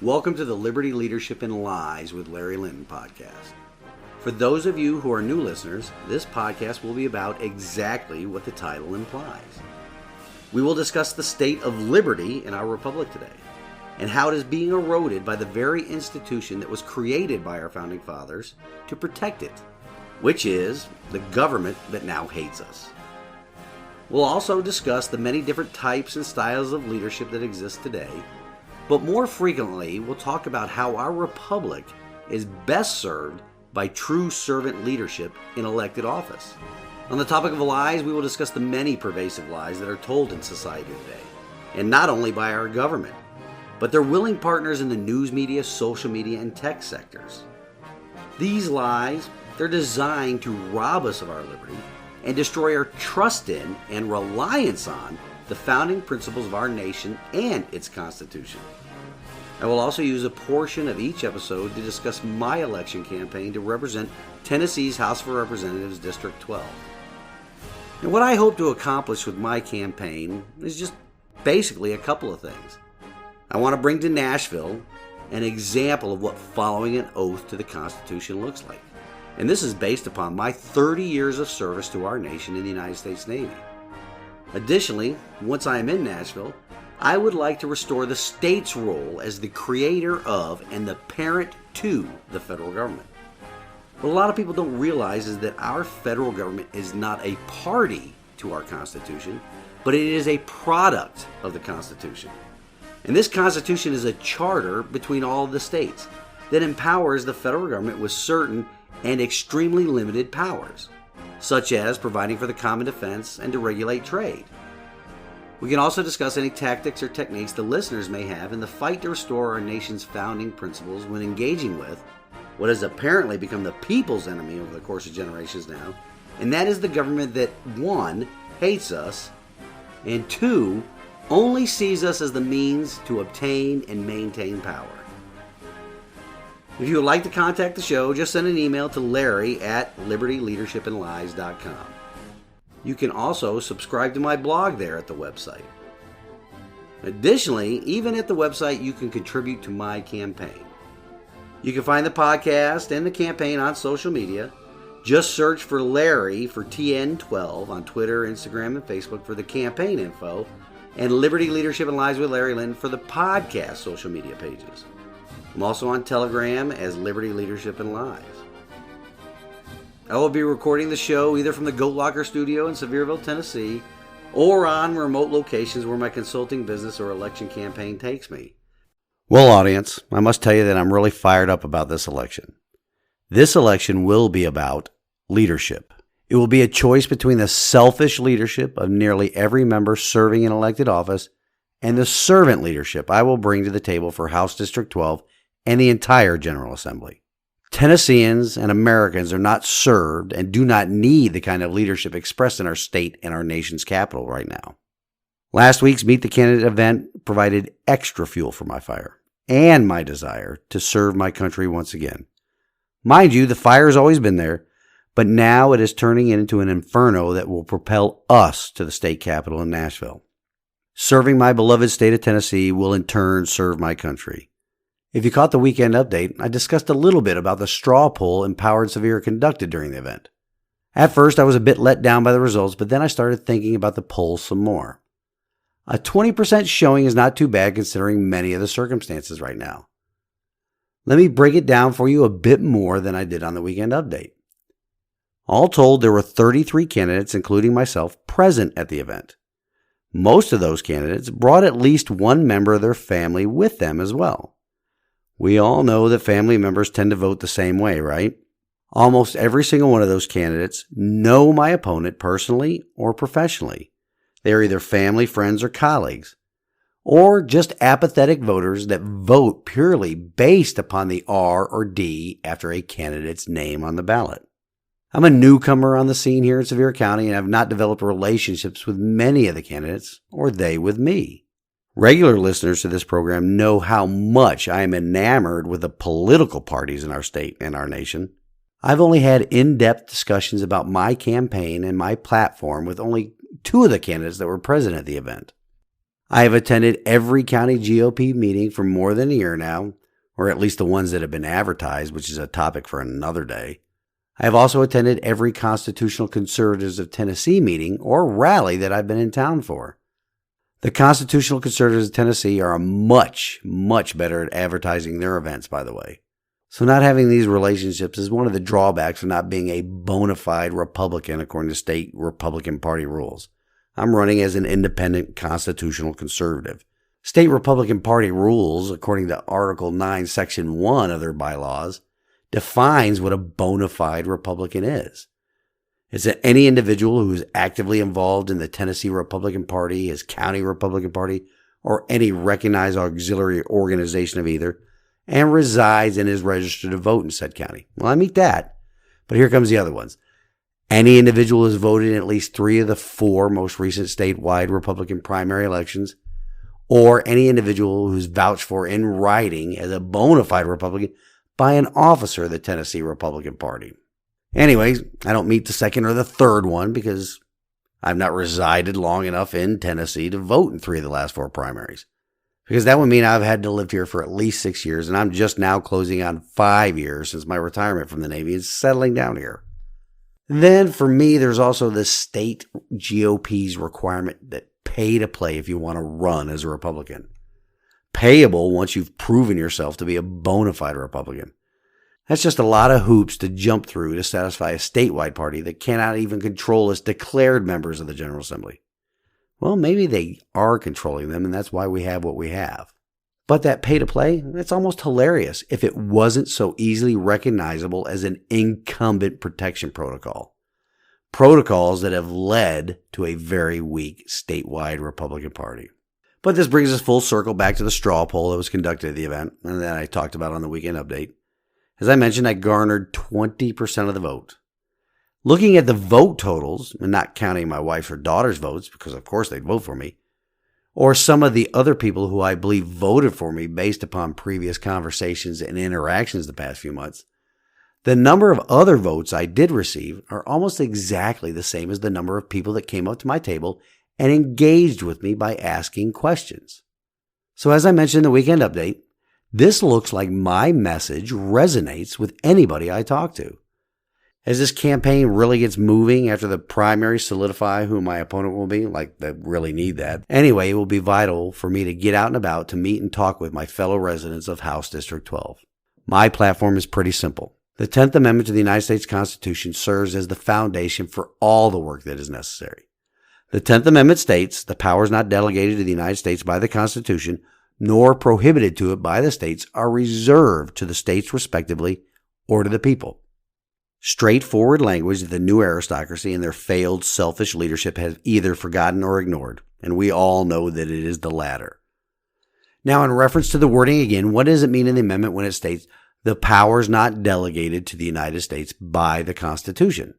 Welcome to the Liberty, Leadership, and Lies with Larry Linton podcast. For those of you who are new listeners, this podcast will be about exactly what the title implies. We will discuss the state of liberty in our republic today and how it is being eroded by the very institution that was created by our founding fathers to protect it, which is the government that now hates us. We'll also discuss the many different types and styles of leadership that exist today. But more frequently, we'll talk about how our republic is best served by true servant leadership in elected office. On the topic of lies, we will discuss the many pervasive lies that are told in society today, and not only by our government, but their willing partners in the news media, social media, and tech sectors. These lies, they're designed to rob us of our liberty and destroy our trust in and reliance on the founding principles of our nation and its Constitution. I will also use a portion of each episode to discuss my election campaign to represent Tennessee's House of Representatives District 12. And what I hope to accomplish with my campaign is just basically a couple of things. I want to bring to Nashville an example of what following an oath to the Constitution looks like. And this is based upon my 30 years of service to our nation in the United States Navy. Additionally, once I am in Nashville, I would like to restore the state's role as the creator of and the parent to the federal government. What a lot of people don't realize is that our federal government is not a party to our Constitution, but it is a product of the Constitution. And this Constitution is a charter between all of the states that empowers the federal government with certain and extremely limited powers, such as providing for the common defense and to regulate trade. We can also discuss any tactics or techniques the listeners may have in the fight to restore our nation's founding principles when engaging with what has apparently become the people's enemy over the course of generations now, and that is the government that, one, hates us, and two, only sees us as the means to obtain and maintain power. If you would like to contact the show, just send an email to larry@libertyleadershipandlies.com. You can also subscribe to my blog there at the website. Additionally, even at the website, you can contribute to my campaign. You can find the podcast and the campaign on social media. Just search for Larry for TN12 on Twitter, Instagram, and Facebook for the campaign info, and Liberty, Leadership, and Lies with Larry Linton for the podcast social media pages. I'm also on Telegram as Liberty, Leadership, and Lies. I will be recording the show either from the Goat Locker studio in Sevierville, Tennessee, or on remote locations where my consulting business or election campaign takes me. Well, audience, I must tell you that I'm really fired up about this election. This election will be about leadership. It will be a choice between the selfish leadership of nearly every member serving in elected office and the servant leadership I will bring to the table for House District 12 and the entire General Assembly. Tennesseans and Americans are not served and do not need the kind of leadership expressed in our state and our nation's capital right now. Last week's Meet the Candidate event provided extra fuel for my fire and my desire to serve my country once again. Mind you, the fire has always been there, but now it is turning into an inferno that will propel us to the state capitol in Nashville. Serving my beloved state of Tennessee will in turn serve my country. If you caught the weekend update, I discussed a little bit about the straw poll Empowered Severe conducted during the event. At first, I was a bit let down by the results, but then I started thinking about the poll some more. A 20% showing is not too bad considering many of the circumstances right now. Let me break it down for you a bit more than I did on the weekend update. All told, there were 33 candidates, including myself, present at the event. Most of those candidates brought at least one member of their family with them as well. We all know that family members tend to vote the same way, right? Almost every single one of those candidates know my opponent personally or professionally. They are either family, friends, or colleagues, or just apathetic voters that vote purely based upon the R or D after a candidate's name on the ballot. I'm a newcomer on the scene here in Sevier County and have not developed relationships with many of the candidates, or they with me. Regular listeners to this program know how much I am enamored with the political parties in our state and our nation. I've only had in-depth discussions about my campaign and my platform with only two of the candidates that were present at the event. I have attended every county GOP meeting for more than a year now, or at least the ones that have been advertised, which is a topic for another day. I have also attended every Constitutional Conservatives of Tennessee meeting or rally that I've been in town for. The Constitutional Conservatives of Tennessee are much, much better at advertising their events, by the way. So not having these relationships is one of the drawbacks of not being a bona fide Republican according to state Republican Party rules. I'm running as an independent constitutional conservative. State Republican Party rules, according to Article 9, Section 1 of their bylaws, defines what a bona fide Republican is. It's that any individual who is actively involved in the Tennessee Republican Party, his county Republican Party, or any recognized auxiliary organization of either, and resides and is registered to vote in said county. Well, I meet that, but here comes the other ones. Any individual who has voted in at least 3 of the 4 most recent statewide Republican primary elections, or any individual who's vouched for in writing as a bona fide Republican by an officer of the Tennessee Republican Party. Anyways, I don't meet the second or the third one because I've not resided long enough in Tennessee to vote in 3 of the last 4 primaries. Because that would mean I've had to live here for at least 6 years, and I'm just now closing on 5 years since my retirement from the Navy and settling down here. Then for me, there's also the state GOP's requirement that pay to play if you want to run as a Republican. Payable once you've proven yourself to be a bona fide Republican. That's just a lot of hoops to jump through to satisfy a statewide party that cannot even control its declared members of the General Assembly. Well, maybe they are controlling them, and that's why we have what we have. But that pay to play, that's almost hilarious if it wasn't so easily recognizable as an incumbent protection protocol. Protocols that have led to a very weak statewide Republican Party. But this brings us full circle back to the straw poll that was conducted at the event, and that I talked about on the weekend update. As I mentioned, I garnered 20% of the vote. Looking at the vote totals, and not counting my wife's or daughter's votes, because of course they'd vote for me, or some of the other people who I believe voted for me based upon previous conversations and interactions the past few months, the number of other votes I did receive are almost exactly the same as the number of people that came up to my table and engaged with me by asking questions. So as I mentioned in the weekend update, this looks like my message resonates with anybody I talk to. As this campaign really gets moving after the primaries solidify who my opponent will be, like they really need that. Anyway, it will be vital for me to get out and about to meet and talk with my fellow residents of House District 12. My platform is pretty simple. The 10th Amendment to the United States Constitution serves as the foundation for all the work that is necessary. The 10th Amendment states the powers not delegated to the United States by the Constitution nor prohibited to it by the states are reserved to the states respectively or to the people. Straightforward language that the new aristocracy and their failed selfish leadership have either forgotten or ignored, and we all know that it is the latter. Now, in reference to the wording again, what does it mean in the amendment when it states the powers not delegated to the United States by the Constitution?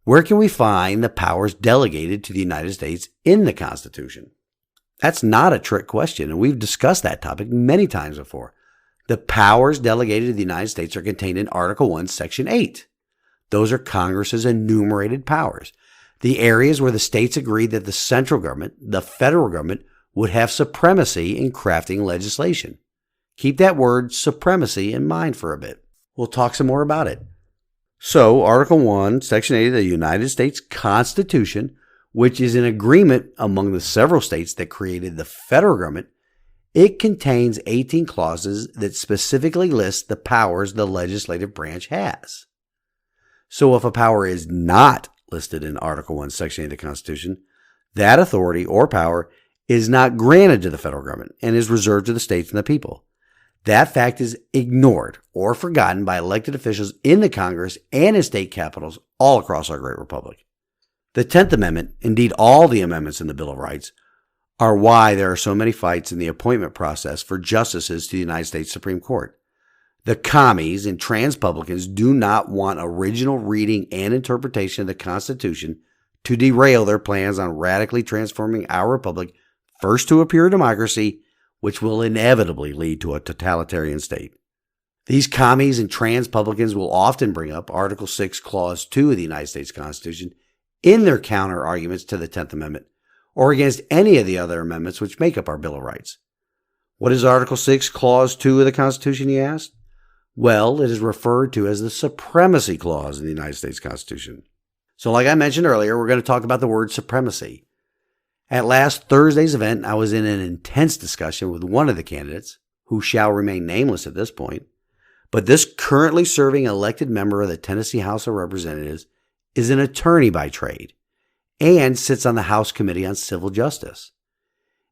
Where can we find the powers delegated to the United States in the Constitution? That's not a trick question, and we've discussed that topic many times before. The powers delegated to the United States are contained in Article 1, Section 8. Those are Congress's enumerated powers. The areas where the states agreed that the central government, the federal government, would have supremacy in crafting legislation. Keep that word supremacy in mind for a bit. We'll talk some more about it. So, Article 1, Section 8 of the United States Constitution, which is an agreement among the several states that created the federal government, it contains 18 clauses that specifically list the powers the legislative branch has. So if a power is not listed in Article 1, Section 8 of the Constitution, that authority or power is not granted to the federal government and is reserved to the states and the people. That fact is ignored or forgotten by elected officials in the Congress and in state capitals all across our great republic. The 10th Amendment, indeed all the amendments in the Bill of Rights, are why there are so many fights in the appointment process for justices to the United States Supreme Court. The commies and trans-publicans do not want original reading and interpretation of the Constitution to derail their plans on radically transforming our republic first to a pure democracy, which will inevitably lead to a totalitarian state. These commies and trans-publicans will often bring up Article 6, Clause 2 of the United States Constitution in their counter-arguments to the 10th Amendment, or against any of the other amendments which make up our Bill of Rights. What is Article 6, Clause 2 of the Constitution, you ask? Well, it is referred to as the Supremacy Clause in the United States Constitution. So like I mentioned earlier, we're going to talk about the word supremacy. At last Thursday's event, I was in an intense discussion with one of the candidates, who shall remain nameless at this point, but this currently serving elected member of the Tennessee House of Representatives is an attorney by trade and sits on the House Committee on Civil Justice.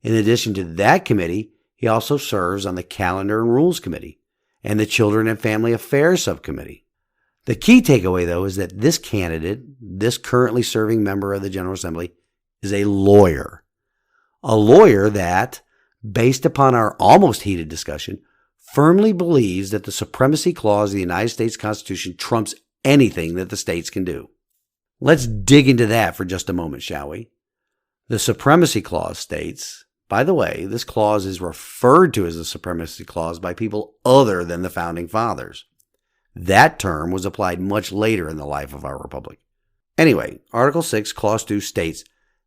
In addition to that committee, he also serves on the Calendar and Rules Committee and the Children and Family Affairs Subcommittee. The key takeaway, though, is that this candidate, this currently serving member of the General Assembly, is a lawyer. A lawyer that, based upon our almost heated discussion, firmly believes that the Supremacy Clause of the United States Constitution trumps anything that the states can do. Let's dig into that for just a moment, shall we? The Supremacy Clause states, by the way, this clause is referred to as the Supremacy Clause by people other than the Founding Fathers. That term was applied much later in the life of our republic. Anyway, Article 6, Clause 2 states,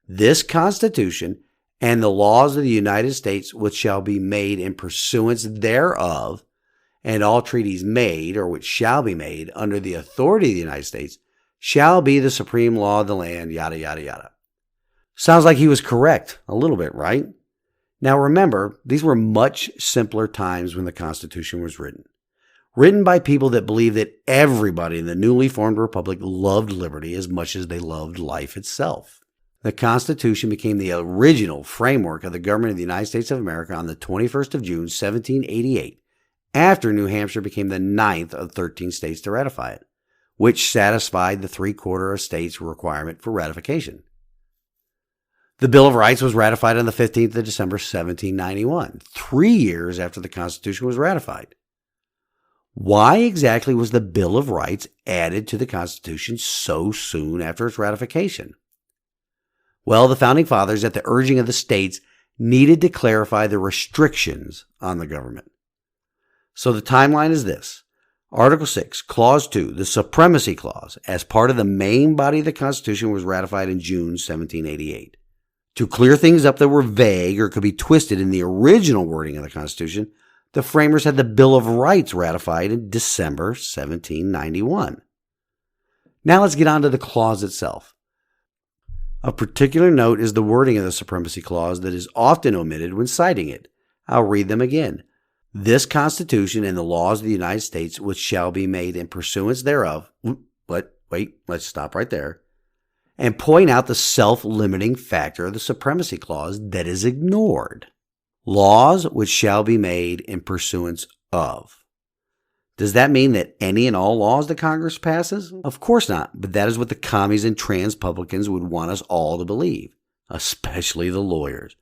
"This Constitution and the laws of the United States which shall be made in pursuance thereof, and all treaties made or which shall be made under the authority of the United States shall be the supreme law of the land," yada, yada, yada. Sounds like he was correct, a little bit, right? Now remember, these were much simpler times when the Constitution was written. Written by people that believed that everybody in the newly formed republic loved liberty as much as they loved life itself. The Constitution became the original framework of the government of the United States of America on the 21st of June, 1788, after New Hampshire became the 9th of 13 states to ratify it, which satisfied the 3/4 of states requirement for ratification. The Bill of Rights was ratified on the 15th of December, 1791, 3 years after the Constitution was ratified. Why exactly was the Bill of Rights added to the Constitution so soon after its ratification? Well, the Founding Fathers, at the urging of the states, needed to clarify the restrictions on the government. So the timeline is this. Article 6, Clause 2, the Supremacy Clause, as part of the main body of the Constitution, was ratified in June 1788. To clear things up that were vague or could be twisted in the original wording of the Constitution, the framers had the Bill of Rights ratified in December 1791. Now let's get on to the clause itself. Of particular note is the wording of the Supremacy Clause that is often omitted when citing it. I'll read them again. "This Constitution and the laws of the United States which shall be made in pursuance thereof," but wait, let's stop right there, and point out the self-limiting factor of the Supremacy Clause that is ignored. "Laws which shall be made in pursuance of." Does that mean that any and all laws that Congress passes? Of course not, but that is what the commies and trans-publicans would want us all to believe, especially the lawyers.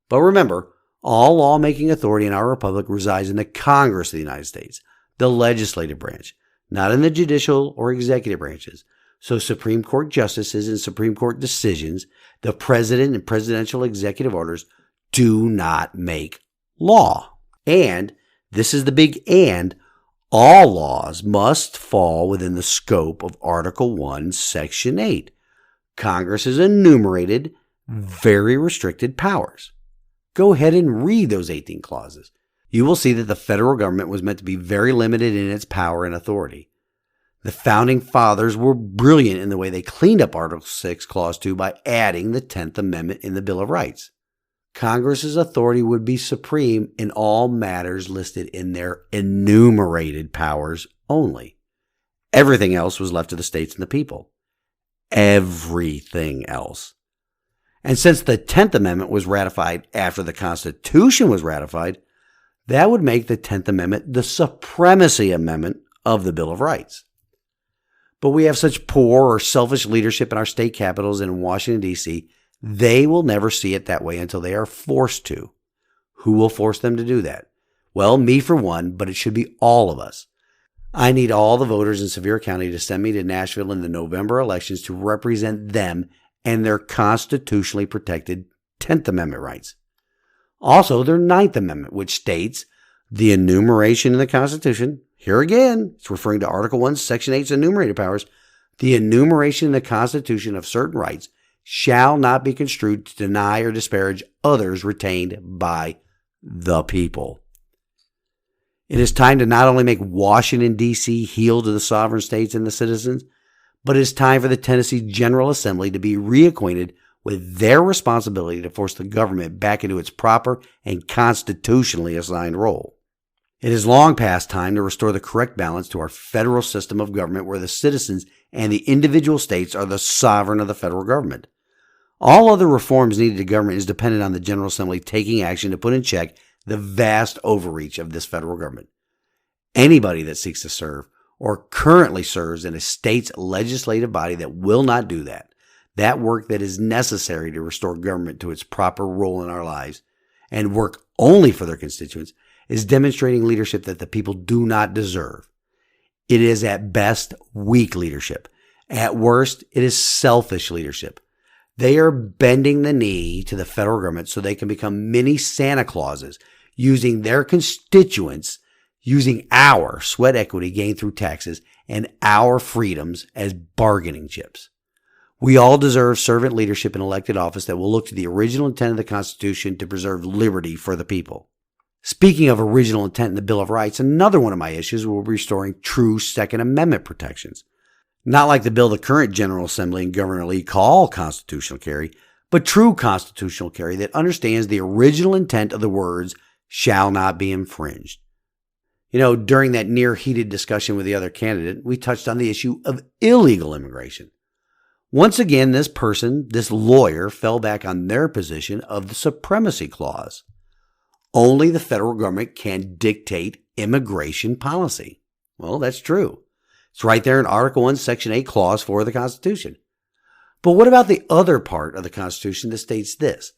But remember, all lawmaking authority in our republic resides in the Congress of the United States, the legislative branch, not in the judicial or executive branches. So Supreme Court justices and Supreme Court decisions, the president and presidential executive orders do not make law. And, this is the big and, all laws must fall within the scope of Article 1, Section 8. Congress is enumerated very restricted powers. Go ahead and read those 18 clauses. You will see that the federal government was meant to be very limited in its power and authority. The Founding Fathers were brilliant in the way they cleaned up Article 6, Clause 2 by adding the 10th Amendment in the Bill of Rights. Congress's authority would be supreme in all matters listed in their enumerated powers only. Everything else was left to the states and the people. Everything else. And since the 10th Amendment was ratified after the Constitution was ratified, that would make the 10th Amendment the Supremacy Amendment of the Bill of Rights. But we have such poor or selfish leadership in our state capitals and in Washington, D.C., they will never see it that way until they are forced to. Who will force them to do that? Well, me for one, but it should be all of us. I need all the voters in Sevier County to send me to Nashville in the November elections to represent them and their constitutionally protected 10th Amendment rights. Also, their 9th Amendment, which states the enumeration in the Constitution, here again, it's referring to Article 1, Section 8's enumerated powers, the enumeration in the Constitution of certain rights shall not be construed to deny or disparage others retained by the people. It is time to not only make Washington, D.C. heel to the sovereign states and the citizens, but it is time for the Tennessee General Assembly to be reacquainted with their responsibility to force the government back into its proper and constitutionally assigned role. It is long past time to restore the correct balance to our federal system of government where the citizens and the individual states are the sovereign of the federal government. All other reforms needed to government is dependent on the General Assembly taking action to put in check the vast overreach of this federal government. Anybody that seeks to serve or currently serves in a state's legislative body that will not do that work that is necessary to restore government to its proper role in our lives, and work only for their constituents, is demonstrating leadership that the people do not deserve. It is at best weak leadership. At worst, it is selfish leadership. They are bending the knee to the federal government so they can become mini Santa Clauses, using their constituents, using our sweat equity gained through taxes and our freedoms as bargaining chips. We all deserve servant leadership in elected office that will look to the original intent of the Constitution to preserve liberty for the people. Speaking of original intent in the Bill of Rights, another one of my issues will be restoring true Second Amendment protections. Not like the bill the current General Assembly and Governor Lee call constitutional carry, but true constitutional carry that understands the original intent of the words shall not be infringed. During that near heated discussion with the other candidate, we touched on the issue of illegal immigration. Once again, this lawyer, fell back on their position of the Supremacy Clause. Only the federal government can dictate immigration policy. Well, that's true. It's right there in Article 1, Section 8, Clause 4 of the Constitution. But what about the other part of the Constitution that states this?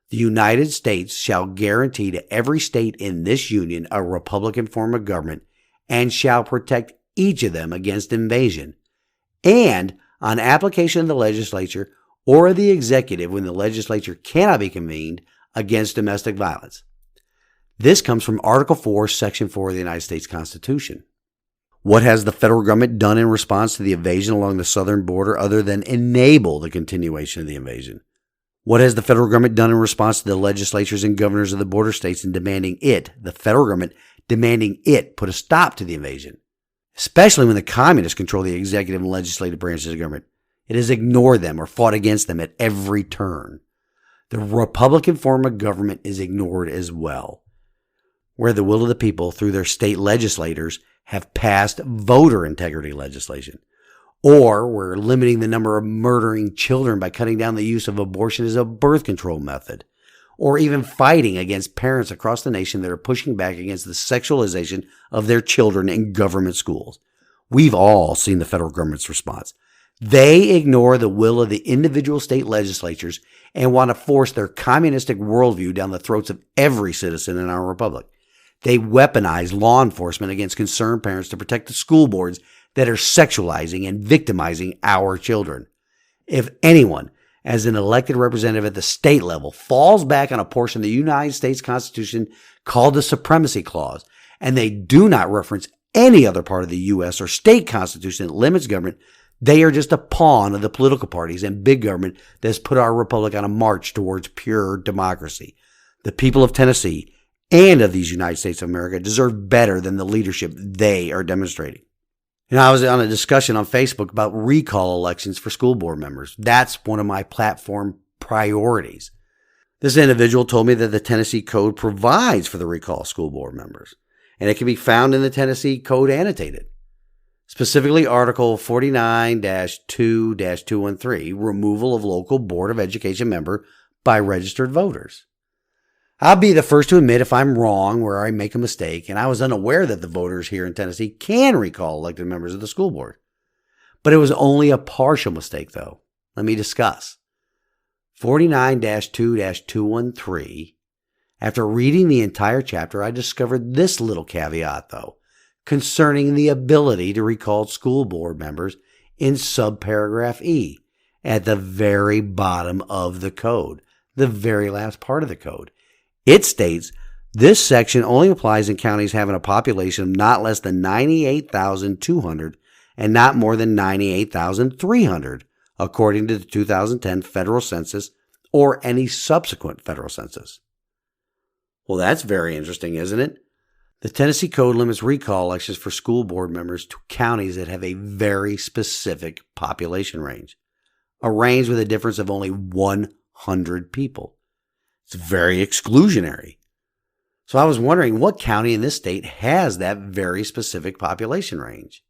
The United States shall guarantee to every state in this union a republican form of government and shall protect each of them against invasion, and on application of the legislature or the executive when the legislature cannot be convened, against domestic violence. This comes from Article 4, Section 4 of the United States Constitution. What has the federal government done in response to the invasion along the southern border other than enable the continuation of the invasion? What has the federal government done in response to the legislatures and governors of the border states in the federal government demanding it put a stop to the invasion? Especially when the communists control the executive and legislative branches of government. It has ignored them or fought against them at every turn. The Republican form of government is ignored as well, where the will of the people through their state legislators have passed voter integrity legislation, or where limiting the number of murdering children by cutting down the use of abortion as a birth control method, or even fighting against parents across the nation that are pushing back against the sexualization of their children in government schools. We've all seen the federal government's response. They ignore the will of the individual state legislatures and want to force their communistic worldview down the throats of every citizen in our republic. They weaponize law enforcement against concerned parents to protect the school boards that are sexualizing and victimizing our children. If anyone, as an elected representative at the state level, falls back on a portion of the United States Constitution called the Supremacy Clause, and they do not reference any other part of the U.S. or state constitution that limits government, they are just a pawn of the political parties and big government that has put our republic on a march towards pure democracy. The people of Tennessee and of these United States of America deserve better than the leadership they are demonstrating. I was on a discussion on Facebook about recall elections for school board members. That's one of my platform priorities. This individual told me that the Tennessee Code provides for the recall of school board members, and it can be found in the Tennessee Code annotated. Specifically, Article 49-2-213, removal of local Board of Education member by registered voters. I'll be the first to admit if I'm wrong where I make a mistake, and I was unaware that the voters here in Tennessee can recall elected members of the school board. But it was only a partial mistake, though. Let me discuss. 49-2-213. After reading the entire chapter, I discovered this little caveat, though, concerning the ability to recall school board members in subparagraph E at the very bottom of the code, the very last part of the code. It states, this section only applies in counties having a population of not less than 98,200 and not more than 98,300 according to the 2010 federal census or any subsequent federal census. Well, that's very interesting, isn't it? The Tennessee Code limits recall elections for school board members to counties that have a very specific population range, a range with a difference of only 100 people. It's very exclusionary. So I was wondering what county in this state has that very specific population range.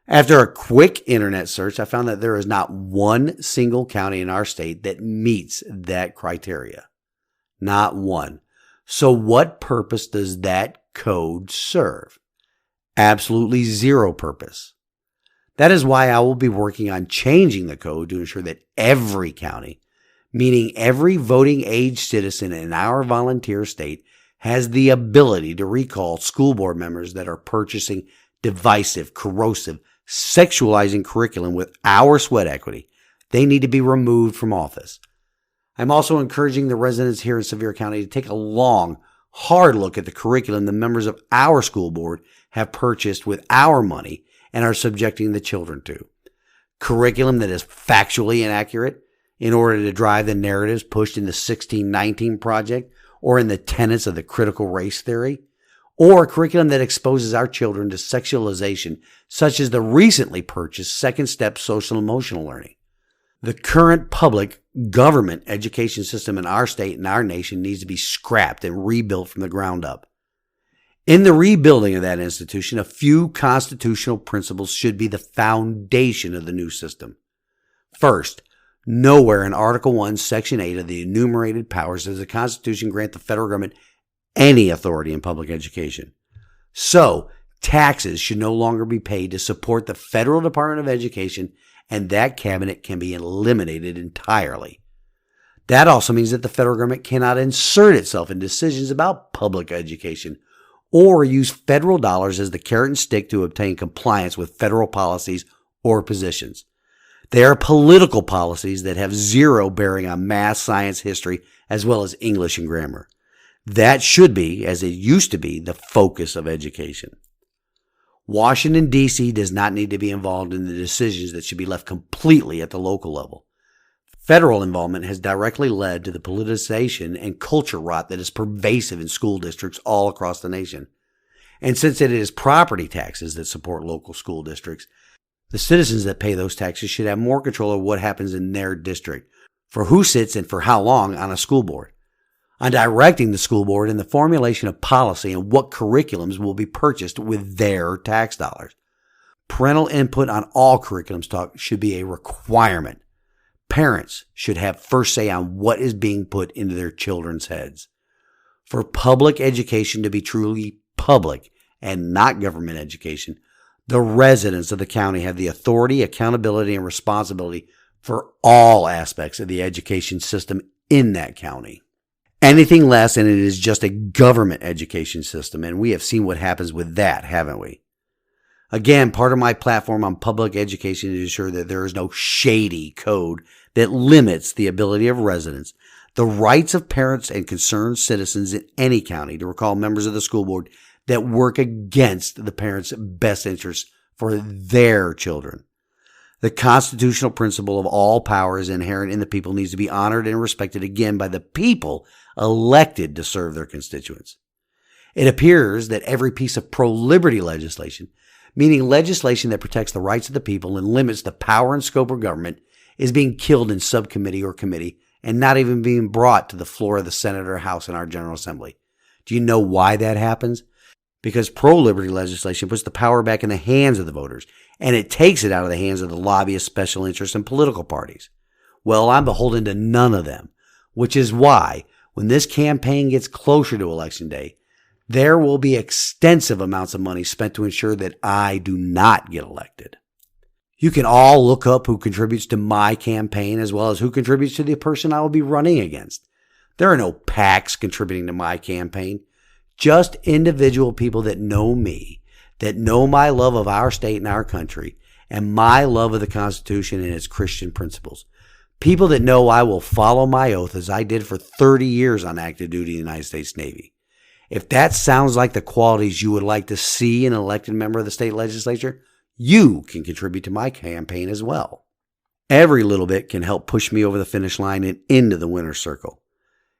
After a quick internet search, I found that there is not one single county in our state that meets that criteria. Not one. So what purpose does that code serve? Absolutely zero purpose. That is why I will be working on changing the code to ensure that every county, meaning every voting age citizen in our volunteer state, has the ability to recall school board members that are purchasing divisive, corrosive, sexualizing curriculum with our sweat equity. They need to be removed from office. I'm also encouraging the residents here in Sevier County to take a long, hard look at the curriculum the members of our school board have purchased with our money and are subjecting the children to. Curriculum that is factually inaccurate in order to drive the narratives pushed in the 1619 Project or in the tenets of the critical race theory, or curriculum that exposes our children to sexualization, such as the recently purchased Second Step Social Emotional Learning. The current public government education system in our state and our nation needs to be scrapped and rebuilt from the ground up. In the rebuilding of that institution, a few constitutional principles should be the foundation of the new system. First, nowhere in Article 1, Section 8 of the enumerated powers does the Constitution grant the federal government any authority in public education. So, taxes should no longer be paid to support the Federal Department of Education, and that cabinet can be eliminated entirely. That also means that the federal government cannot insert itself in decisions about public education or use federal dollars as the carrot and stick to obtain compliance with federal policies or positions. They are political policies that have zero bearing on math, science, history, as well as English and grammar. That should be, as it used to be, the focus of education. Washington, D.C. does not need to be involved in the decisions that should be left completely at the local level. Federal involvement has directly led to the politicization and culture rot that is pervasive in school districts all across the nation. And since it is property taxes that support local school districts, the citizens that pay those taxes should have more control of what happens in their district, for who sits and for how long on a school board, on directing the school board in the formulation of policy and what curriculums will be purchased with their tax dollars. Parental input on all curriculums talk should be a requirement. Parents should have first say on what is being put into their children's heads. For public education to be truly public and not government education, the residents of the county have the authority, accountability, and responsibility for all aspects of the education system in that county. Anything less, and it is just a government education system, and we have seen what happens with that, haven't we? Again, part of my platform on public education is to ensure that there is no shady code that limits the ability of residents, the rights of parents and concerned citizens in any county to recall members of the school board that work against the parents' best interests for their children. The constitutional principle of all power is inherent in the people needs to be honored and respected again by the people elected to serve their constituents. It appears that every piece of pro-liberty legislation, meaning legislation that protects the rights of the people and limits the power and scope of government, is being killed in subcommittee or committee and not even being brought to the floor of the Senate or House in our General Assembly. Do you know why that happens? Because pro-liberty legislation puts the power back in the hands of the voters, and it takes it out of the hands of the lobbyists, special interests, and political parties. Well, I'm beholden to none of them, which is why, when this campaign gets closer to Election Day, there will be extensive amounts of money spent to ensure that I do not get elected. You can all look up who contributes to my campaign as well as who contributes to the person I will be running against. There are no PACs contributing to my campaign. Just individual people that know me, that know my love of our state and our country, and my love of the Constitution and its Christian principles. People that know I will follow my oath as I did for 30 years on active duty in the United States Navy. If that sounds like the qualities you would like to see in an elected member of the state legislature, you can contribute to my campaign as well. Every little bit can help push me over the finish line and into the winner's circle.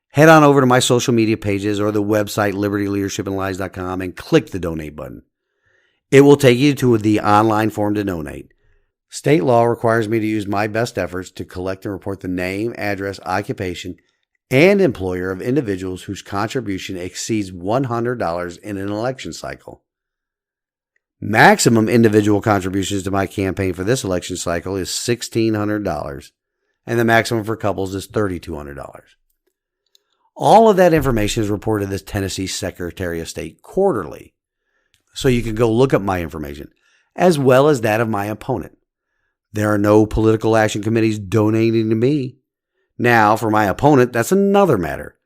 Head on over to my social media pages or the website libertyleadershipandlies.com and click the donate button. It will take you to the online form to donate. State law requires me to use my best efforts to collect and report the name, address, occupation, and employer of individuals whose contribution exceeds $100 in an election cycle. Maximum individual contributions to my campaign for this election cycle is $1,600, and the maximum for couples is $3,200. All of that information is reported to the Tennessee Secretary of State quarterly, so you can go look up my information, as well as that of my opponent. There are no political action committees donating to me. Now, for my opponent, that's another matter.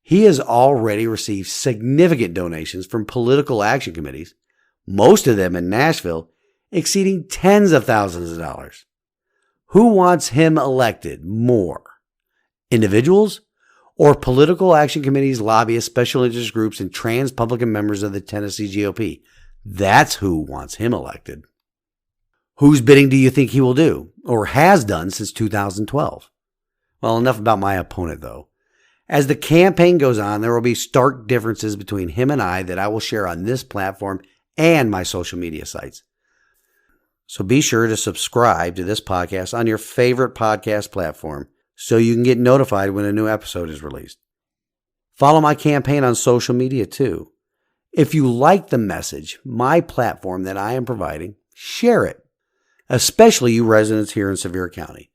He has already received significant donations from political action committees, most of them in Nashville, exceeding tens of thousands of dollars. Who wants him elected more? Individuals or political action committees, lobbyists, special interest groups, and trans-Republican members of the Tennessee GOP? That's who wants him elected. Whose bidding do you think he will do, or has done since 2012? Well, enough about my opponent, though. As the campaign goes on, there will be stark differences between him and I that I will share on this platform and my social media sites. So be sure to subscribe to this podcast on your favorite podcast platform so you can get notified when a new episode is released. Follow my campaign on social media too. If you like the message, my platform that I am providing, share it, especially you residents here in Sevier County.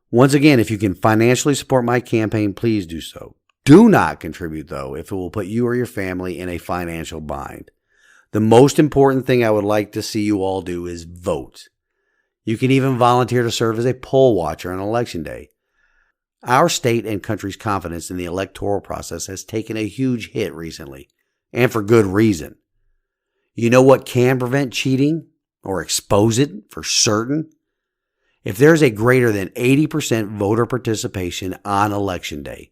Once again, if you can financially support my campaign, please do so. Do not contribute, though, if it will put you or your family in a financial bind. The most important thing I would like to see you all do is vote. You can even volunteer to serve as a poll watcher on Election Day. Our state and country's confidence in the electoral process has taken a huge hit recently, and for good reason. You know what can prevent cheating or expose it for certain? If there's a greater than 80% voter participation on Election Day,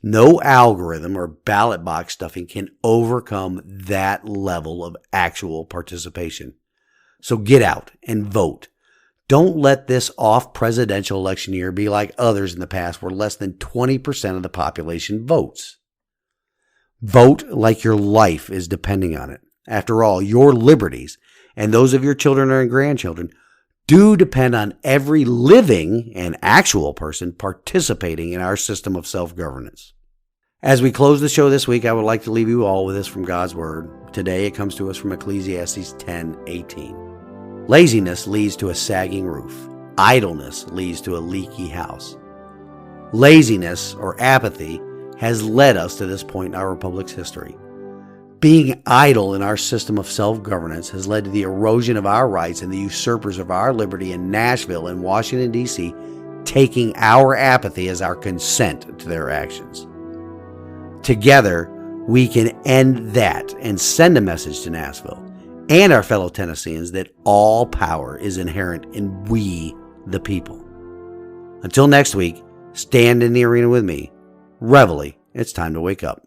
no algorithm or ballot box stuffing can overcome that level of actual participation. So get out and vote. Don't let this off-presidential election year be like others in the past where less than 20% of the population votes. Vote like your life is depending on it. After all, your liberties and those of your children and grandchildren do depend on every living and actual person participating in our system of self-governance. As we close the show this week, I would like to leave you all with this from God's Word. Today it comes to us from Ecclesiastes 10:18. Laziness leads to a sagging roof. Idleness leads to a leaky house. Laziness or apathy has led us to this point in our republic's history. Being idle in our system of self-governance has led to the erosion of our rights and the usurpers of our liberty in Nashville and Washington, D.C., taking our apathy as our consent to their actions. Together, we can end that and send a message to Nashville and our fellow Tennesseans that all power is inherent in we, the people. Until next week, stand in the arena with me. Reveille, it's time to wake up.